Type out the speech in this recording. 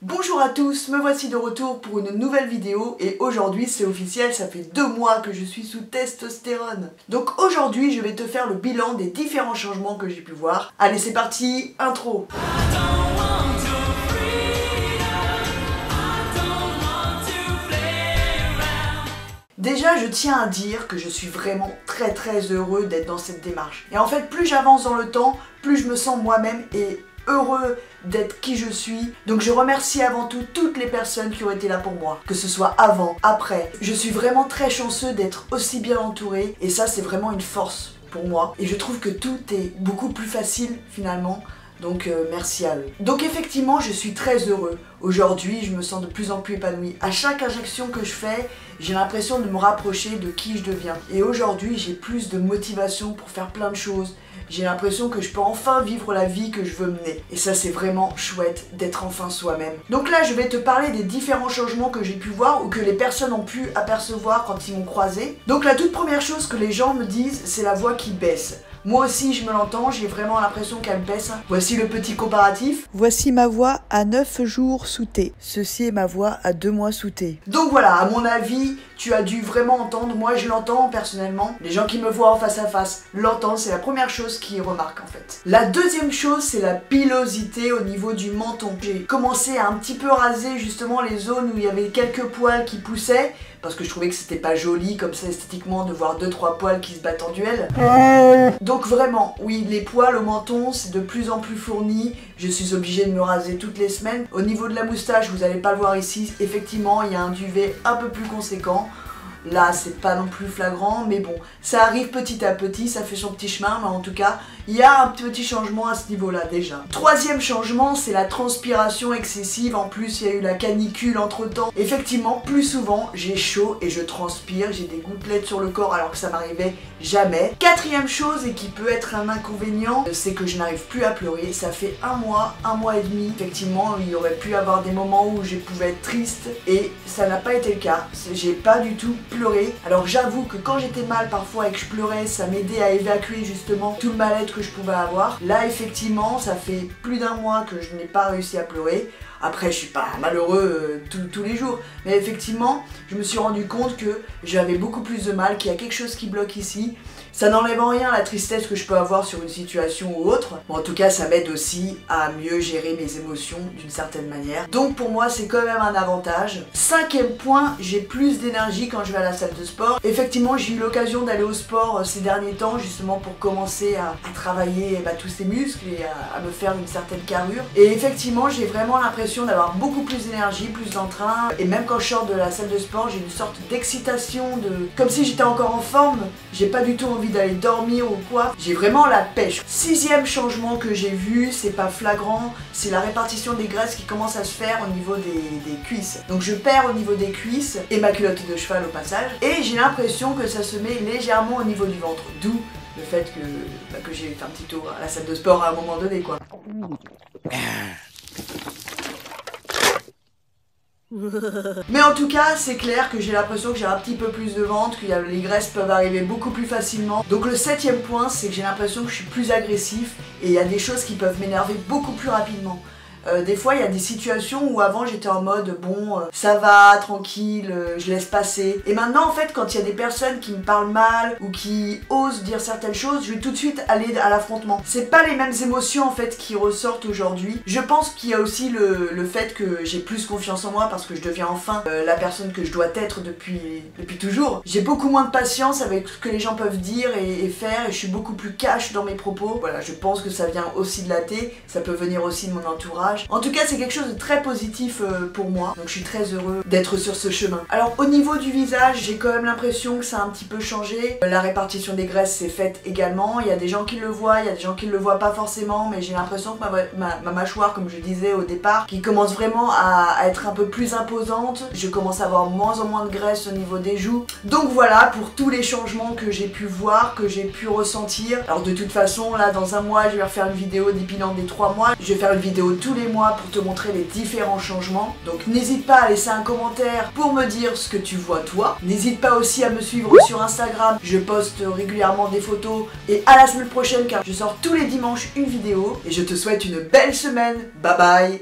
Bonjour à tous, me voici de retour pour une nouvelle vidéo et aujourd'hui c'est officiel, ça fait 2 mois que je suis sous testostérone. Donc aujourd'hui je vais te faire le bilan des différents changements que j'ai pu voir. Allez c'est parti, intro. Déjà, je tiens à dire que je suis vraiment très heureux d'être dans cette démarche. Et en fait, plus j'avance dans le temps, plus je me sens moi-même et heureux d'être qui je suis. Donc je remercie avant tout toutes les personnes qui ont été là pour moi, que ce soit avant, après. Je suis vraiment très chanceux d'être aussi bien entouré et ça c'est vraiment une force pour moi. Et je trouve que tout est beaucoup plus facile finalement. Donc merci à eux. Donc effectivement je suis très heureux. Aujourd'hui je me sens de plus en plus épanoui. À chaque injection que je fais, j'ai l'impression de me rapprocher de qui je deviens. Et aujourd'hui j'ai plus de motivation pour faire plein de choses. J'ai l'impression que je peux enfin vivre la vie que je veux mener. Et ça c'est vraiment chouette d'être enfin soi-même. Donc là je vais te parler des différents changements que j'ai pu voir ou que les personnes ont pu apercevoir quand ils m'ont croisé. Donc la toute première chose que les gens me disent, c'est la voix qui baisse. Moi aussi je me l'entends, j'ai vraiment l'impression qu'elle baisse. Voici le petit comparatif. Voici ma voix à 9 jours sous T. Ceci est ma voix à 2 mois sous T. Donc voilà, à mon avis, tu as dû vraiment entendre, moi je l'entends personnellement. Les gens qui me voient en face à face l'entendent, c'est la première chose qu'ils remarquent en fait. La deuxième chose, c'est la pilosité au niveau du menton. J'ai commencé à un petit peu raser justement les zones où il y avait quelques poils qui poussaient, parce que je trouvais que c'était pas joli comme ça esthétiquement de voir 2-3 poils qui se battent en duel. Donc vraiment, oui, les poils au menton, c'est de plus en plus fourni. Je suis obligée de me raser toutes les semaines. Au niveau de la moustache, vous n'allez pas le voir ici, effectivement, il y a un duvet un peu plus conséquent. Là, c'est pas non plus flagrant, mais bon, ça arrive petit à petit, ça fait son petit chemin, mais en tout cas, il y a un petit changement à ce niveau-là déjà. Troisième changement, c'est la transpiration excessive. En plus, il y a eu la canicule entre-temps. Effectivement, plus souvent, j'ai chaud et je transpire, j'ai des gouttelettes sur le corps alors que ça m'arrivait jamais. Quatrième chose, et qui peut être un inconvénient, c'est que je n'arrive plus à pleurer. Ça fait un mois et demi. Effectivement, il y aurait pu avoir des moments où je pouvais être triste et ça n'a pas été le cas. J'ai pas du tout pleurer. Alors j'avoue que quand j'étais mal parfois et que je pleurais, ça m'aidait à évacuer justement tout le mal-être que je pouvais avoir. Là effectivement ça fait plus d'un mois que je n'ai pas réussi à pleurer. Après je suis pas malheureux tous les jours, mais effectivement je me suis rendu compte que j'avais beaucoup plus de mal, qu'il y a quelque chose qui bloque ici. Ça n'enlève en rien la tristesse que je peux avoir sur une situation ou autre. Bon, en tout cas, ça m'aide aussi à mieux gérer mes émotions d'une certaine manière. Donc pour moi, c'est quand même un avantage. Cinquième point, j'ai plus d'énergie quand je vais à la salle de sport. Effectivement, j'ai eu l'occasion d'aller au sport ces derniers temps, justement pour commencer à travailler tous ces muscles et à me faire une certaine carrure. Et effectivement, j'ai vraiment l'impression d'avoir beaucoup plus d'énergie, plus d'entrain. Et même quand je sors de la salle de sport, j'ai une sorte d'excitation, comme si j'étais encore en forme. J'ai pas du tout envie d'aller dormir ou quoi, j'ai vraiment la pêche. Sixième changement que j'ai vu, c'est pas flagrant, c'est la répartition des graisses qui commence à se faire au niveau des cuisses. Donc je perds au niveau des cuisses et ma culotte de cheval au passage, et j'ai l'impression que ça se met légèrement au niveau du ventre, d'où le fait que j'ai fait un petit tour à la salle de sport à un moment donné quoi. Mais en tout cas, c'est clair que j'ai l'impression que j'ai un petit peu plus de ventre, que les graisses peuvent arriver beaucoup plus facilement. Donc le septième point, c'est que j'ai l'impression que je suis plus agressif et il y a des choses qui peuvent m'énerver beaucoup plus rapidement. Des fois il y a des situations où avant j'étais en mode bon ça va, tranquille, je laisse passer. Et maintenant en fait quand il y a des personnes qui me parlent mal ou qui osent dire certaines choses, je vais tout de suite aller à l'affrontement. C'est pas les mêmes émotions en fait qui ressortent aujourd'hui. Je pense qu'il y a aussi le fait que j'ai plus confiance en moi parce que je deviens enfin la personne que je dois être depuis toujours. J'ai beaucoup moins de patience avec ce que les gens peuvent dire et faire, et je suis beaucoup plus cash dans mes propos. Voilà, je pense que ça vient aussi de la thé, ça peut venir aussi de mon entourage. En tout cas, c'est quelque chose de très positif pour moi. Donc je suis très heureux d'être sur ce chemin. Alors au niveau du visage, j'ai quand même l'impression que ça a un petit peu changé. La répartition des graisses s'est faite également. Il y a des gens qui le voient, il y a des gens qui ne le voient pas forcément, mais j'ai l'impression que ma mâchoire, comme je disais au départ, qui commence vraiment à être un peu plus imposante. Je commence à avoir moins en moins de graisse au niveau des joues. Donc voilà pour tous les changements que j'ai pu voir, que j'ai pu ressentir. Alors de toute façon, là dans un mois, je vais refaire une vidéo des bilans des 3 mois. Je vais faire une vidéo tous les mois pour te montrer les différents changements. Donc n'hésite pas à laisser un commentaire pour me dire ce que tu vois toi. N'hésite pas aussi à me suivre sur Instagram, je poste régulièrement des photos. Et à la semaine prochaine car je sors tous les dimanches une vidéo. Et je te souhaite une belle semaine. Bye bye.